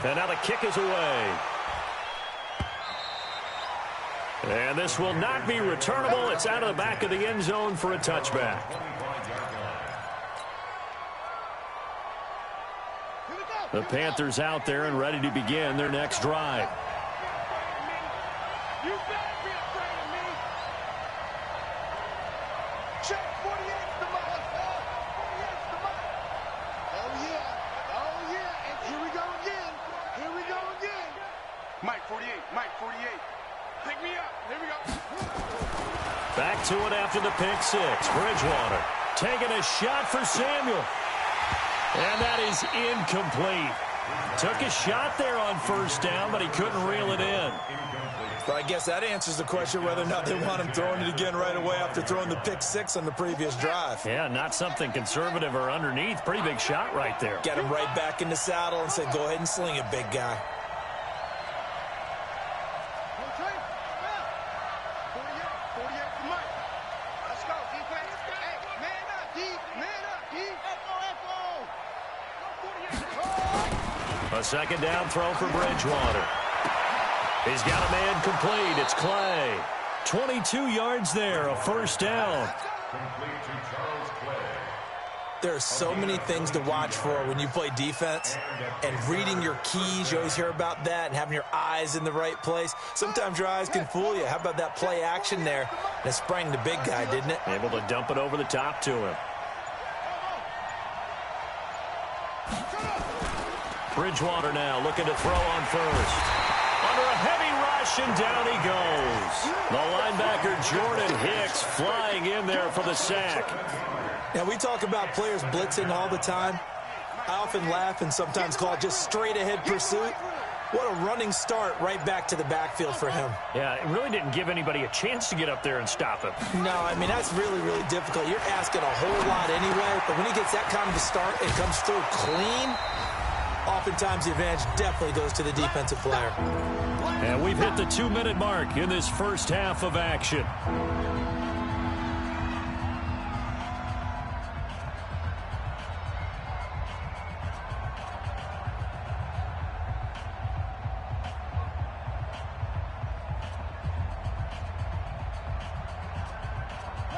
And now the kick is away. And this will not be returnable. It's out of the back of the end zone for a touchback. The Panthers out there and ready to begin their next drive. You better be afraid of me. Check 48's the mark. 48's the mark. Oh, yeah. Oh, yeah. And here we go again. Here we go again. Mike 48. Mike 48. Pick me up. Here we go. Back to it after the pick six. Bridgewater taking a shot for Samuel. And that is incomplete. Took a shot there on first down, but he couldn't reel it in. Well, I guess that answers the question whether or not they want him throwing it again right away after throwing the pick six on the previous drive. Yeah, not something conservative or underneath. Pretty big shot right there. Get him right back in the saddle and say, go ahead and sling it, big guy. 48 for Mike. Let's go, defense. Hey, man up, D. Man up, D. A second down throw for Bridgewater. He's got a man complete. It's Clay. 22 yards there, a first down. There are so many things to watch for when you play defense, and reading your keys, you always hear about that, and having your eyes in the right place. Sometimes your eyes can fool you. How about that play action there? That sprang the big guy, didn't it? Able to dump it over the top to him. Bridgewater now looking to throw on first. Under a heavy rush, and down he goes. The linebacker Jordan Hicks flying in there for the sack. Now, we talk about players blitzing all the time. I often laugh and sometimes call it just straight-ahead pursuit. What a running start right back to the backfield for him. Yeah, it really didn't give anybody a chance to get up there and stop him. No, I mean, that's really, really difficult. You're asking a whole lot anyway, but when he gets that kind of a start and comes through clean, oftentimes the advantage definitely goes to the defensive player. And we've hit the 2-minute mark in this first half of action.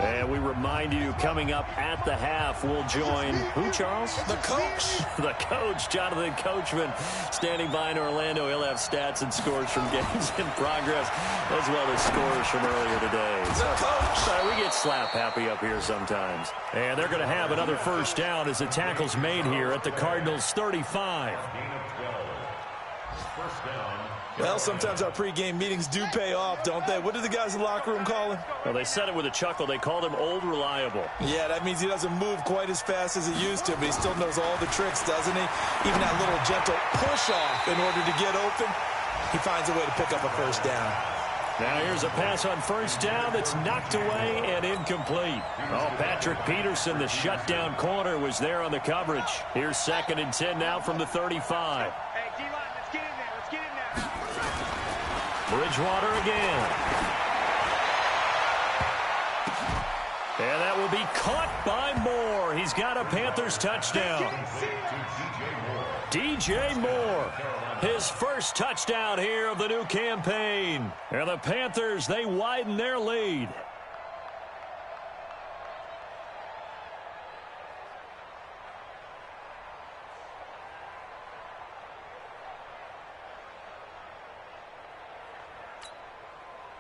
And we remind you, coming up at the half, we'll join who, Charles? The coach. The coach, Jonathan Coachman, standing by in Orlando. He'll have stats and scores from games in progress, as well as scores from earlier today. The coach. We get slap happy up here sometimes. And they're going to have another first down as the tackle's made here at the Cardinals' 35. First down. Well, sometimes our pregame meetings do pay off, don't they? What do the guys in the locker room call him? Well, they said it with a chuckle. They called him Old Reliable. Yeah, that means he doesn't move quite as fast as he used to, but he still knows all the tricks, doesn't he? Even that little gentle push-off in order to get open, he finds a way to pick up a first down. Now here's a pass on first down that's knocked away and incomplete. Oh, Patrick Peterson, the shutdown corner, was there on the coverage. Here's 2nd and 10 now from the 35. Hey, D-line, let's get in there. Let's get in there. Bridgewater again. And that will be caught by Moore. He's got a Panthers touchdown. DJ Moore, his first touchdown here of the new campaign. And the Panthers, they widen their lead.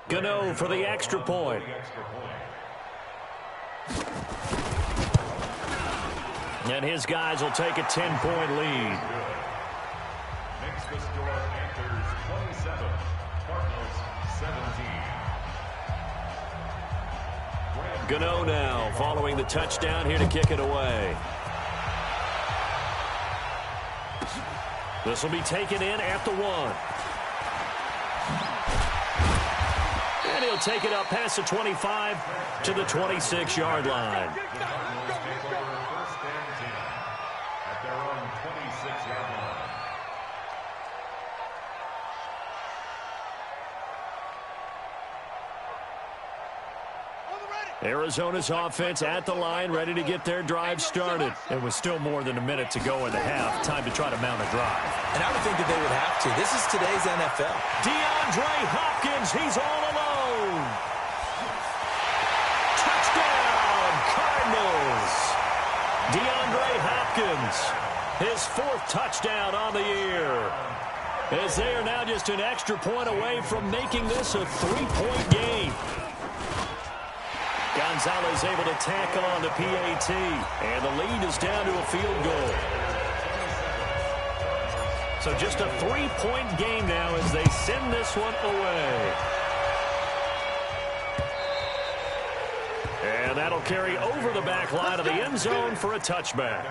Gano for the extra point. And his guys will take a 10-point lead. Makes the score Panthers 27, Cardinals 17. Gano now following the touchdown here to kick it away. This will be taken in at the 1. And he'll take it up past the 25 to the 26-yard line. First and 10 at their own 26-yard line. On the ready. Arizona's offense at the line, ready to get their drive started. And with still more than a minute to go in the half, time to try to mount a drive. And I would think that they would have to. This is today's NFL. DeAndre Hopkins, he's all alone. Touchdown, Cardinals. DeAndre Hopkins, his 4th touchdown on the year. As they are now just an extra point away from making this a 3-point game. Gonzalez able to tackle on the PAT, and the lead is down to a field goal. So just a 3-point game now as they send this one away. And that'll carry over the back line of the end zone for a touchback.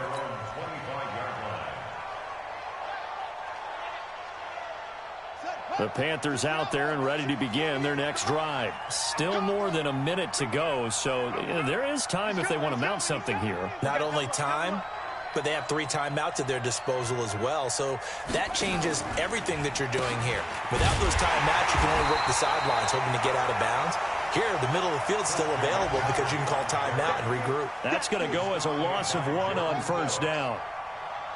The Panthers out there and ready to begin their next drive. Still more than a minute to go, so there is time if they want to mount something here. Not only time, but they have 3 timeouts at their disposal as well, so that changes everything that you're doing here. Without those timeouts, you can only work the sidelines, hoping to get out of bounds. Here, the middle of the field is still available because you can call timeout and regroup. That's going to go as a loss of 1 on first down.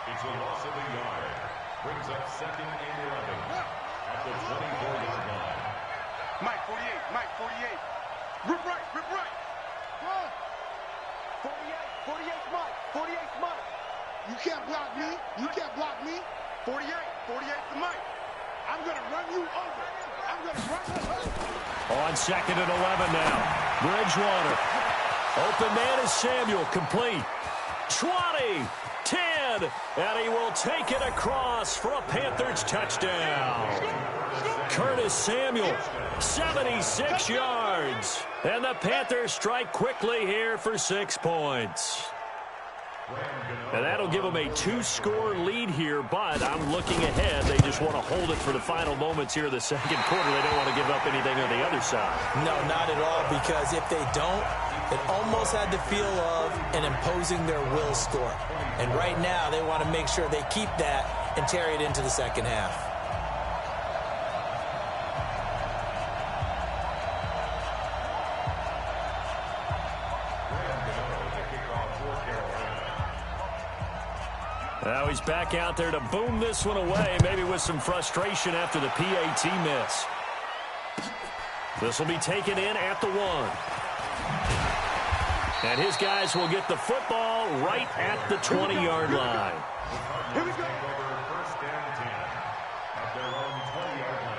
It's a loss of a yard. Brings up 2nd and 11. At the 24-yard line. Mike 48, Mike 48. Rip right, rip right. 48, 48's Mike, 48's Mike. You can't block me, you can't block me. 48, 48's the Mike. I'm going to run you over. I'm going to run you over. On 2nd and 11 now. Bridgewater. Open man is Samuel, complete. 20, 10, and he will take it across for a Panthers touchdown. Curtis Samuel, 76 yards. And the Panthers strike quickly here for 6 points. And that'll give them a 2-score lead here, but I'm looking ahead. They just want to hold it for the final moments here of the second quarter. They don't want to give up anything on the other side. No, not at all, because if they don't, it almost had the feel of an imposing their will score. And right now, they want to make sure they keep that and carry it into the second half. Now he's back out there to boom this one away, maybe with some frustration after the PAT miss. This will be taken in at the 1. And his guys will get the football right at the 20-yard line. Here we go. First and 10 at their own 20-yard line.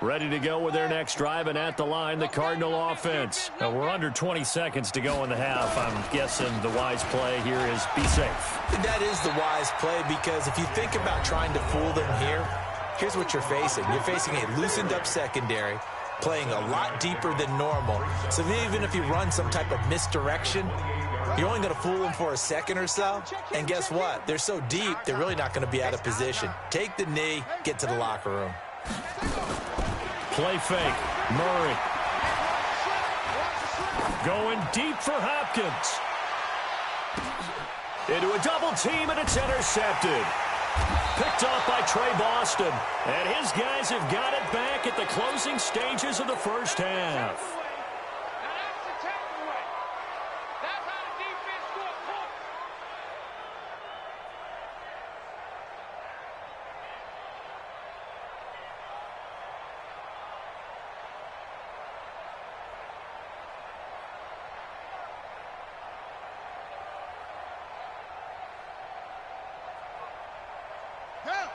Ready to go with their next drive, and at the line, the Cardinal offense. Now, we're under 20 seconds to go in the half. I'm guessing the wise play here is be safe. That is the wise play, because if you think about trying to fool them here, here's what you're facing. You're facing a loosened-up secondary, playing a lot deeper than normal. So even if you run some type of misdirection, you're only going to fool them for a second or so. And guess what? They're so deep, they're really not going to be out of position. Take the knee, get to the locker room. Play fake. Murray. Going deep for Hopkins. Into a double team, and it's intercepted. Picked off by Trey Boston. And his guys have got it back at the closing stages of the first half.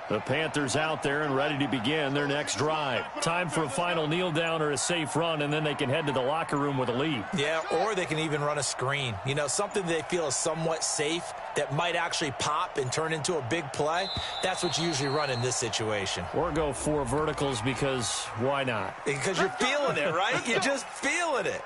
The Panthers out there and ready to begin their next drive. Time for a final kneel down or a safe run, and then they can head to the locker room with a lead. Yeah, or they can even run a screen. You know, something they feel is somewhat safe that might actually pop and turn into a big play. That's what you usually run in this situation. Or go 4 verticals, because why not? Because you're feeling it, right? You're just feeling it.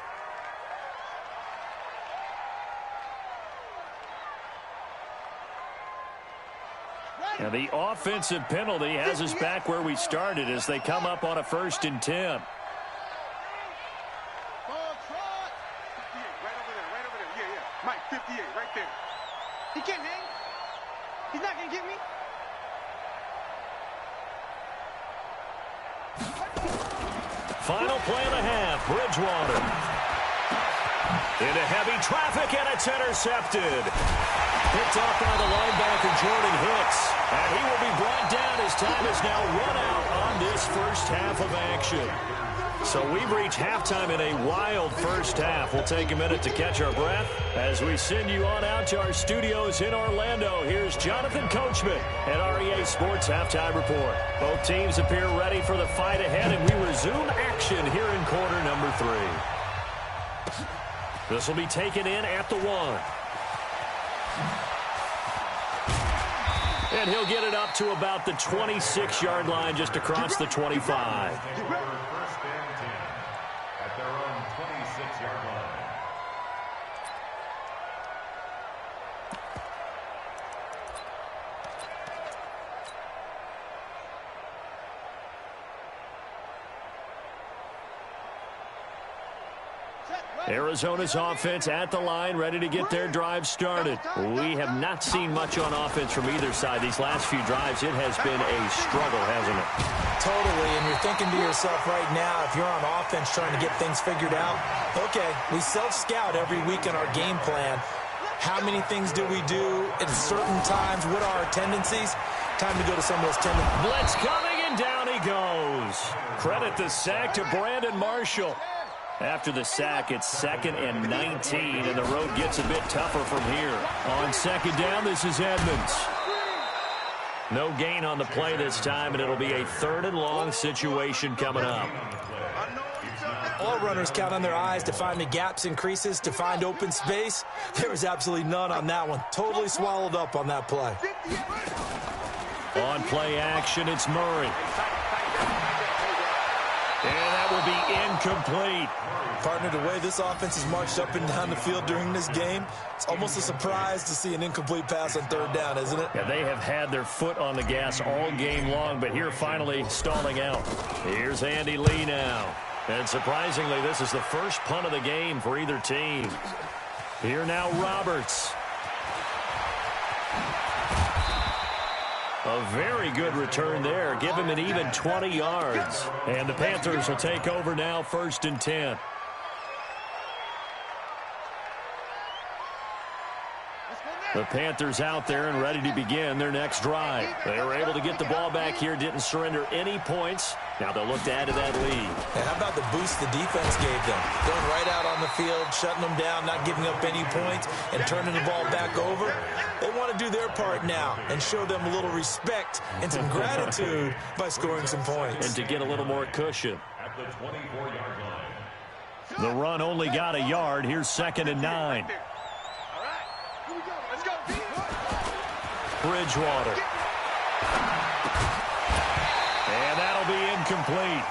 And the offensive penalty has us back where we started as they come up on a 1st and 10. Right over there. Yeah. Mike, 58, right there. He can't hang. He's not going to get me. Final play of the half. Bridgewater. Into heavy traffic, and it's intercepted. Picked off by the linebacker, Jordan Hicks. And he will be brought down as time is now run out on this first half of action. So we've reached halftime in a wild first half. We'll take a minute to catch our breath as we send you on out to our studios in Orlando. Here's Jonathan Coachman at REA Sports Halftime Report. Both teams appear ready for the fight ahead, and we resume action here in quarter number 3. This will be taken in at the 1. And he'll get it up to about the 26-yard line just across the 25. At their own 26-yard line. Arizona's offense at the line, ready to get their drive started. We have not seen much on offense from either side. These last few drives, it has been a struggle, hasn't it? Totally, and you're thinking to yourself right now, if you're on offense trying to get things figured out, okay, we self-scout every week in our game plan. How many things do we do at certain times? What are our tendencies? Time to go to some of those tendencies. Blitz coming, and down he goes. Credit the sack to Brandon Marshall. After the sack, it's 2nd and 19, and the road gets a bit tougher from here. On 2nd down, this is Edmonds. No gain on the play this time, and it'll be a 3rd and long situation coming up. All runners count on their eyes to find the gaps and creases, to find open space. There was absolutely none on that one. Totally swallowed up on that play. On play action, it's Murray. And that will be incomplete. Partner, the way this offense has marched up and down the field during this game, it's almost a surprise to see an incomplete pass on 3rd down, isn't it? Yeah, they have had their foot on the gas all game long, but here finally stalling out. Here's Andy Lee now. And surprisingly, this is the first punt of the game for either team. Here now, Roberts. A very good return there. Give him an even 20 yards. And the Panthers will take over now, 1st and 10. The Panthers out there and ready to begin their next drive. They were able to get the ball back here, didn't surrender any points. Now they'll look to add to that lead. And how about the boost the defense gave them? Going right out on the field, shutting them down, not giving up any points, and turning the ball back over. They want to do their part now and show them a little respect and some gratitude by scoring some points. And to get a little more cushion. At the 24-yard line. The run only got a yard. Here's 2nd and 9. Bridgewater. And that'll be incomplete.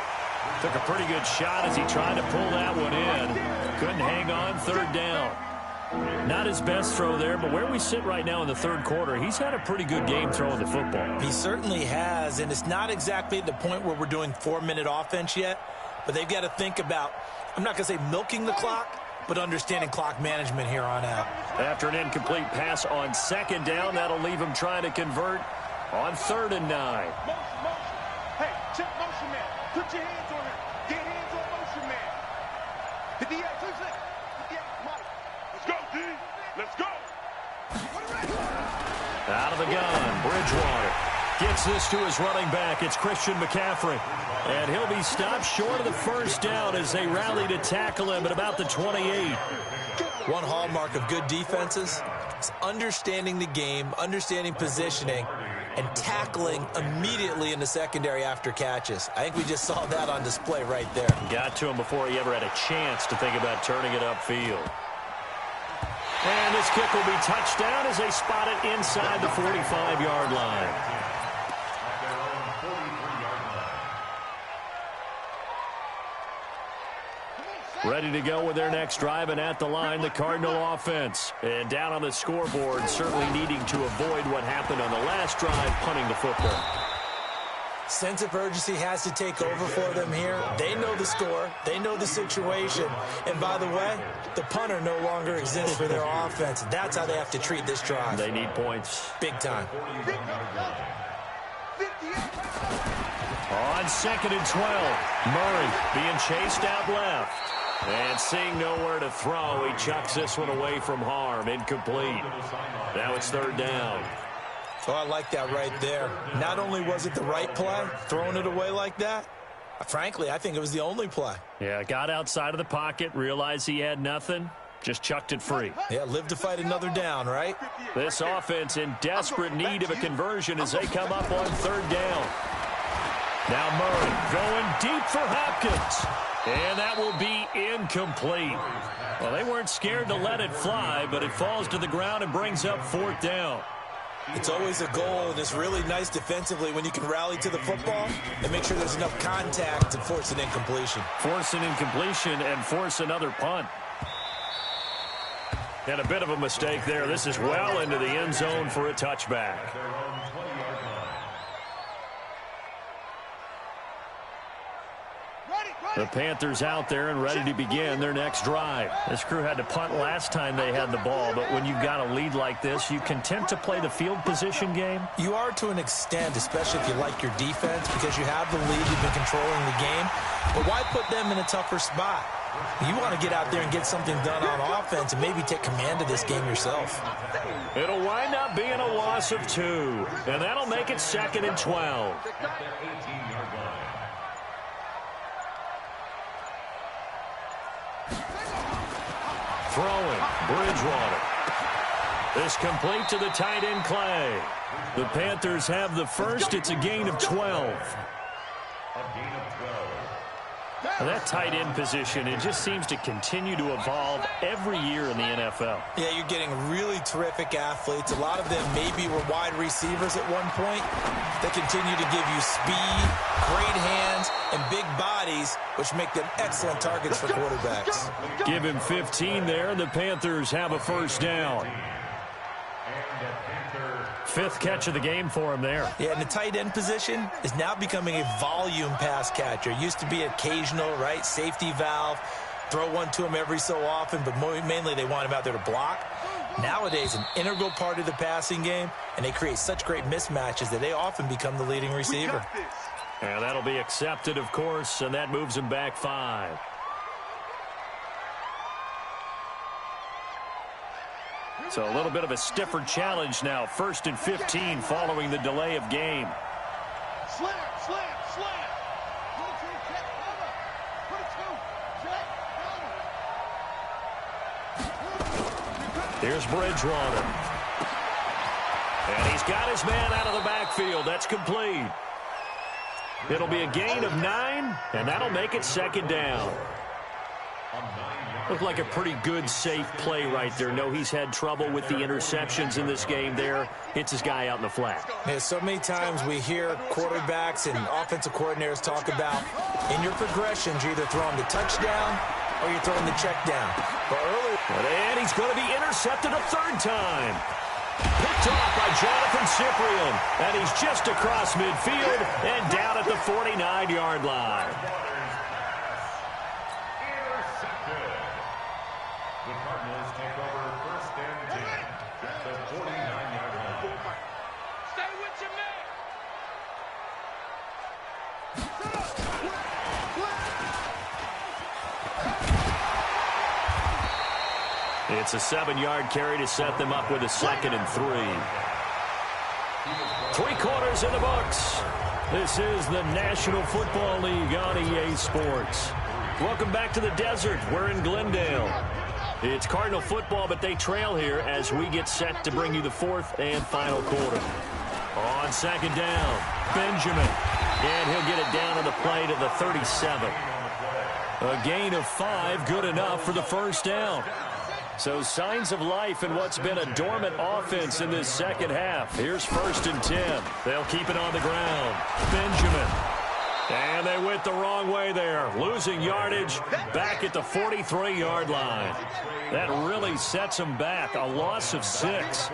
Took a pretty good shot as he tried to pull that one in. Couldn't hang on, 3rd down. Not his best throw there, but where we sit right now in the 3rd quarter, he's had a pretty good game throwing the football. He certainly has, and it's not exactly at the point where we're doing 4-minute offense yet, but they've got to think about, I'm not going to say milking the clock, but understanding clock management here on out. After an incomplete pass on 2nd down, that'll leave him trying to convert on 3rd and 9. Motion. Hey, check motion man. Put your hands on him. Get hands on motion man. The DA, 2 seconds. Yeah, Mike. Let's go, D. Let's go. Out of the gun, Bridgewater gets this to his running back. It's Christian McCaffrey. And he'll be stopped short of the 1st down as they rally to tackle him at about the 28. One hallmark of good defenses is understanding the game, understanding positioning, and tackling immediately in the secondary after catches. I think we just saw that on display right there. Got to him before he ever had a chance to think about turning it upfield. And this kick will be touchdown as they spot it inside the 45-yard line. Ready to go with their next drive, and at the line, the Cardinal offense. And down on the scoreboard, certainly needing to avoid what happened on the last drive, punting the football. Sense of urgency has to take over for them here. They know the score. They know the situation. And by the way, the punter no longer exists for their offense. That's how they have to treat this drive. They need points. Big time. On 2nd and 12, Murray being chased out left. And seeing nowhere to throw, he chucks this one away from harm. Incomplete. Now it's 3rd down. Oh, I like that right there. Not only was it the right play, throwing it away like that, frankly, I think it was the only play. Yeah, got outside of the pocket, realized he had nothing, just chucked it free. Yeah, live to fight another down, right? This offense in desperate need of a conversion as they come up on 3rd down. Now Murray going deep for Hopkins. And that will be incomplete. Well, they weren't scared to let it fly, but it falls to the ground and brings up 4th down. It's always a goal, and it's really nice defensively when you can rally to the football and make sure there's enough contact to force an incompletion. Force an incompletion and force another punt. And a bit of a mistake there. This is well into the end zone for a touchback. The Panthers out there and ready to begin their next drive. This crew had to punt last time they had the ball, but when you've got a lead like this, you content to play the field position game? You are to an extent, especially if you like your defense, because you have the lead, you've been controlling the game. But why put them in a tougher spot? You want to get out there and get something done on offense and maybe take command of this game yourself. It'll wind up being a loss of 2, and that'll make it 2nd and 12. Throwing, Bridgewater. This complete to the tight end, Clay. The Panthers have the first. It's a gain of 12. And that tight end position, it just seems to continue to evolve every year in the NFL. Yeah, you're getting really terrific athletes. A lot of them maybe were wide receivers at one point. They continue to give you speed, great hands, and big bodies, which make them excellent targets for quarterbacks. Give him 15 there. The Panthers have a 1st down. 5th catch of the game for him there. Yeah, and the tight end position is now becoming a volume pass catcher. Used to be occasional, right? Safety valve. Throw one to him every so often, but mainly they want him out there to block. Nowadays, an integral part of the passing game, and they create such great mismatches that they often become the leading receiver. And that'll be accepted, of course, and that moves him back 5. So a little bit of a stiffer challenge now. 1st and 15 following the delay of game. Slam, slam, slam. Here's Bridgewater. And he's got his man out of the backfield. That's complete. It'll be a gain of 9, and that'll make it 2nd down. Looked like a pretty good, safe play right there. No, he's had trouble with the interceptions in this game there. Hits his guy out in the flat. Yeah, so many times we hear quarterbacks and offensive coordinators talk about in your progressions, you're either throwing the touchdown or you're throwing the check down. But earlier, and he's going to be intercepted a 3rd time. Picked off by Jonathan Cyprien. And he's just across midfield and down at the 49-yard line. The Cardinals take over 1st and 10 at the 49-yard line. Stay with your man. It's a 7-yard carry to set them up with a 2nd and 3. 3 quarters in the books. This is the National Football League on EA Sports. Welcome back to the desert. We're in Glendale. It's Cardinal football, but they trail here as we get set to bring you the 4th and final quarter. On 2nd down, Benjamin. And he'll get it down on the play to the 37. A gain of 5, good enough for the 1st down. So signs of life in what's been a dormant offense in this 2nd half. Here's 1st and 10. They'll keep it on the ground. Benjamin. And they went the wrong way there, losing yardage back at the 43-yard line. That really sets them back, a loss of 6.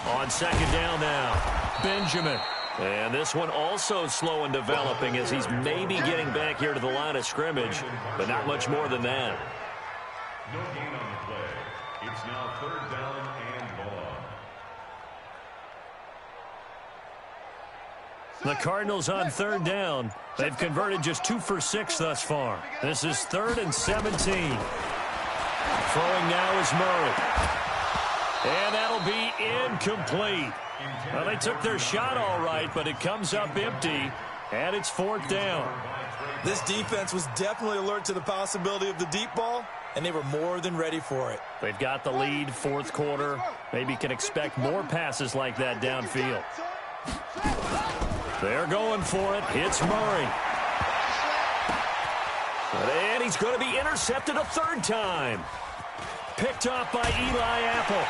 On second down now, Benjamin. And this one also slow in developing as he's maybe getting back here to the line of scrimmage, but not much more than that. No gain on the play. It's now 3rd down and long. The Cardinals on 3rd down. They've converted just 2 for 6 thus far. This is 3rd and 17. Throwing now is Murray. And that'll be incomplete. Well, they took their shot all right, but it comes up empty, and it's 4th down. This defense was definitely alert to the possibility of the deep ball, and they were more than ready for it. They've got the lead, 4th quarter. Maybe can expect more passes like that downfield. They're going for it. Hits Murray. And he's going to be intercepted a 3rd time. Picked off by Eli Apple.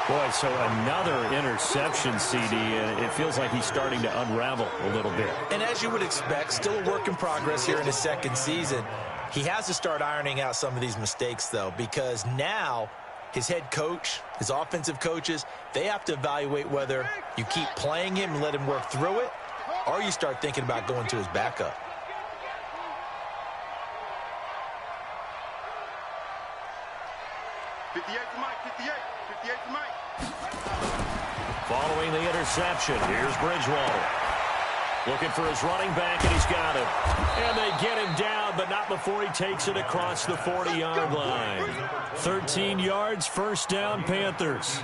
Boy, so another interception, CD, and it feels like he's starting to unravel a little bit. And as you would expect, still a work in progress here in his 2nd season. He has to start ironing out some of these mistakes, though, because now his head coach, his offensive coaches, they have to evaluate whether you keep playing him and let him work through it, or you start thinking about going to his backup. Following the interception, here's Bridgewater. Looking for his running back, and he's got it. And they get him down, but not before he takes it across the 40-yard line. 13 yards, 1st down, Panthers.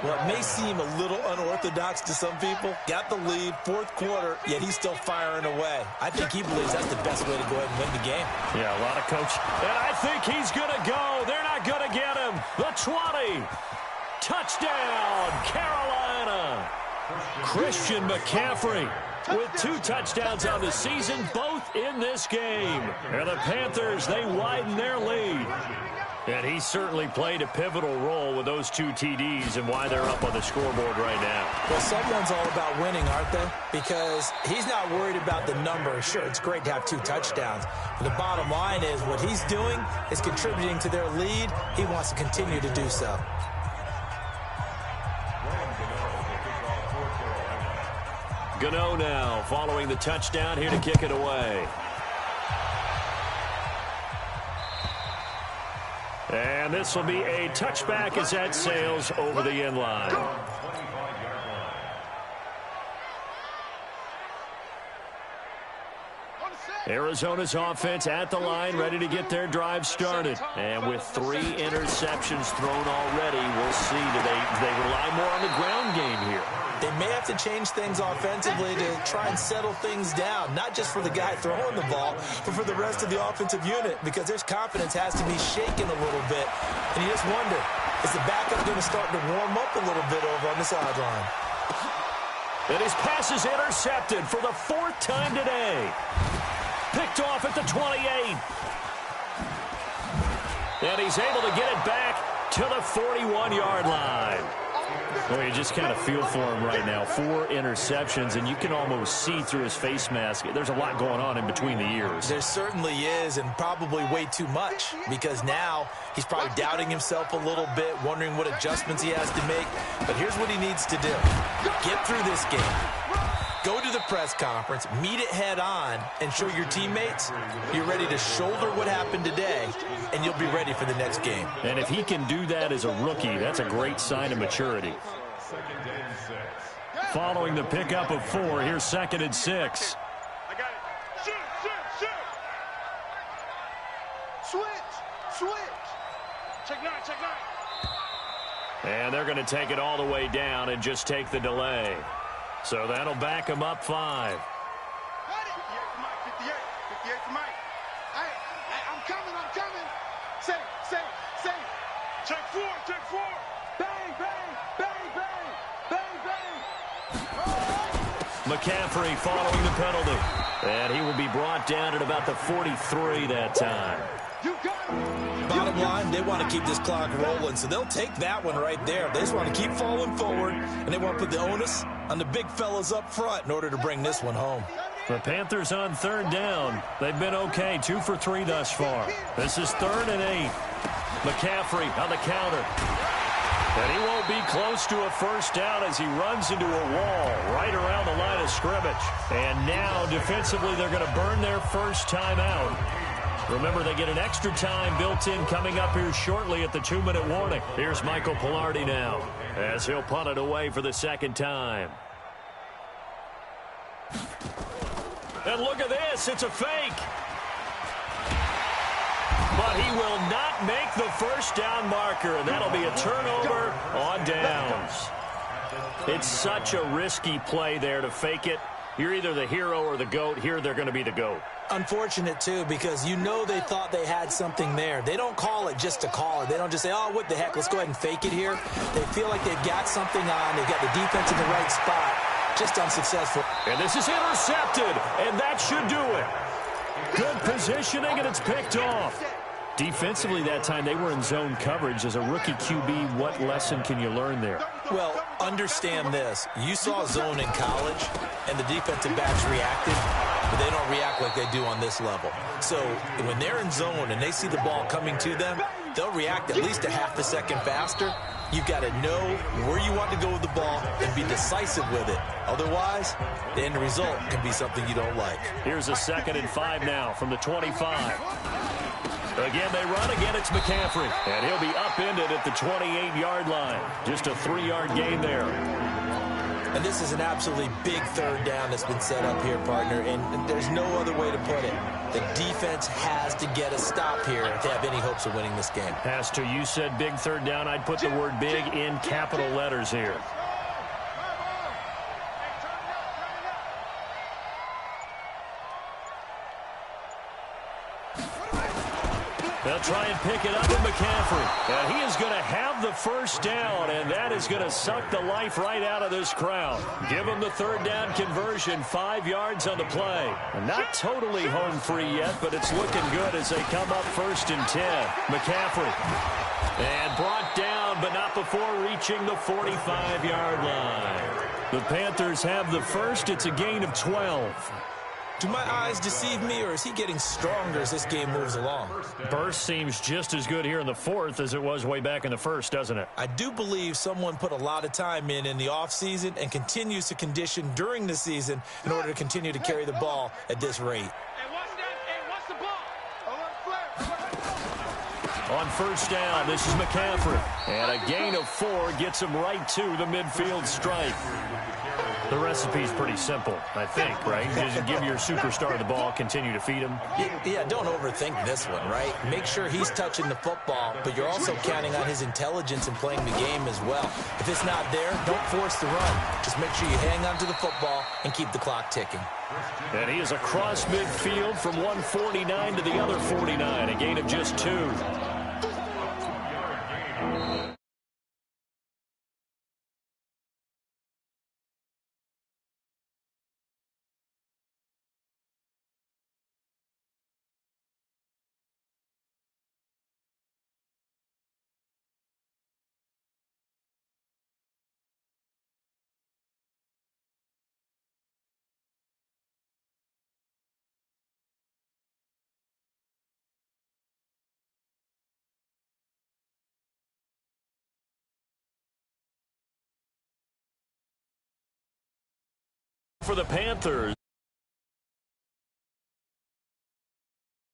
Well, it may seem a little unorthodox to some people. Got the lead, 4th quarter, yet he's still firing away. I think he believes that's the best way to go ahead and win the game. Yeah, a lot of coach. And I think he's going to go. They're not going to get him. The 20. Touchdown, Carolina. Christian McCaffrey with 2 touchdowns on the season, both in this game. And the Panthers, they widen their lead. And he certainly played a pivotal role with those 2 TDs and why they're up on the scoreboard right now. Well, someone's all about winning, aren't they? Because he's not worried about the number. Sure, it's great to have 2 touchdowns. But the bottom line is what he's doing is contributing to their lead. He wants to continue to do so. Gano now following the touchdown here to kick it away. And this will be a touchback as that sails over the end line. Arizona's offense at the line, ready to get their drive started. And with 3 interceptions thrown already, we'll see. Do they rely more on the ground game here? They may have to change things offensively to try and settle things down, not just for the guy throwing the ball, but for the rest of the offensive unit, because their confidence has to be shaken a little bit. And you just wonder, is the backup going to start to warm up a little bit over on the sideline? And his pass is intercepted for the 4th time today. Picked off at the 28. And he's able to get it back to the 41-yard line. Well, you just kind of feel for him right now. 4 interceptions, and you can almost see through his face mask. There's a lot going on in between the ears. There certainly is, and probably way too much, because now he's probably doubting himself a little bit, wondering what adjustments he has to make. But here's what he needs to do. Get through this game. Go to the press conference, meet it head on, and show your teammates you're ready to shoulder what happened today, and you'll be ready for the next game. And if he can do that as a rookie, that's a great sign of maturity. Following the pickup of 4, here's 2nd and 6. I got it. Shoot. Switch. Check 9. And they're going to take it all the way down and just take the delay. So that'll back him up 5. 58 for Mike. Hey, I'm coming. Say. Check 4. Bang. McCaffrey following the penalty. And he will be brought down at about the 43 that time. You got him. Bottom line, they want to keep this clock rolling, so they'll take that one right there. They just want to keep falling forward, and they want to put the onus on the big fellas up front in order to bring this one home. The Panthers on third down. They've been okay, 2 for 3 thus far. This is 3rd and 8. McCaffrey on the counter. And he won't be close to a first down as he runs into a wall right around the line of scrimmage. And now, defensively, they're going to burn their first time out. Remember, they get an extra time built in coming up here shortly at the 2-minute warning. Here's Michael Pilardi now as he'll punt it away for the second time. And look at this. It's a fake. But he will not make the first down marker, and that'll be a turnover on downs. It's such a risky play there to fake it. You're either the hero or the GOAT. Here they're going to be the GOAT. Unfortunate, too, because you know they thought they had something there. They don't call it just to call it. They don't just say, oh, what the heck, let's go ahead and fake it here. They feel like they've got something on. They've got the defense in the right spot. Just unsuccessful. And this is intercepted, and that should do it. Good positioning, and it's picked off. Defensively that time, they were in zone coverage. As a rookie QB, what lesson can you learn there? Well, understand this. You saw zone in college, and the defensive backs reacted, but they don't react like they do on this level. So when they're in zone and they see the ball coming to them, they'll react at least a half a second faster. You've got to know where you want to go with the ball and be decisive with it. Otherwise, the end result can be something you don't like. Here's a 2nd and 5 now from the 25. Again, they run. Again, it's McCaffrey. And he'll be upended at the 28-yard line. Just a 3-yard gain there. And this is an absolutely big third down that's been set up here, partner. And there's no other way to put it. The defense has to get a stop here if they have any hopes of winning this game. As to you said big third down, I'd put the word big in capital letters here. They'll try and pick it up with McCaffrey. And he is going to have the first down, and that is going to suck the life right out of this crowd. Give him the third down conversion, 5 yards on the play. Not totally home free yet, but it's looking good as they come up 1st and 10. McCaffrey. And brought down, but not before reaching the 45-yard line. The Panthers have the first. It's a gain of 12. Do my eyes deceive me, or is he getting stronger as this game moves along? Burst seems just as good here in the 4th as it was way back in the 1st, doesn't it? I do believe someone put a lot of time in the offseason and continues to condition during the season in order to continue to carry the ball at this rate. What's the ball? On first down, this is McCaffrey. And a gain of 4 gets him right to the midfield stripe. The recipe's pretty simple, I think, right? Just give your superstar the ball, continue to feed him. Yeah, don't overthink this one, right? Make sure he's touching the football, but you're also counting on his intelligence in playing the game as well. If it's not there, don't force the run. Just make sure you hang on to the football and keep the clock ticking. And he is across midfield from 149 to the other 49, a gain of just 2. For the Panthers.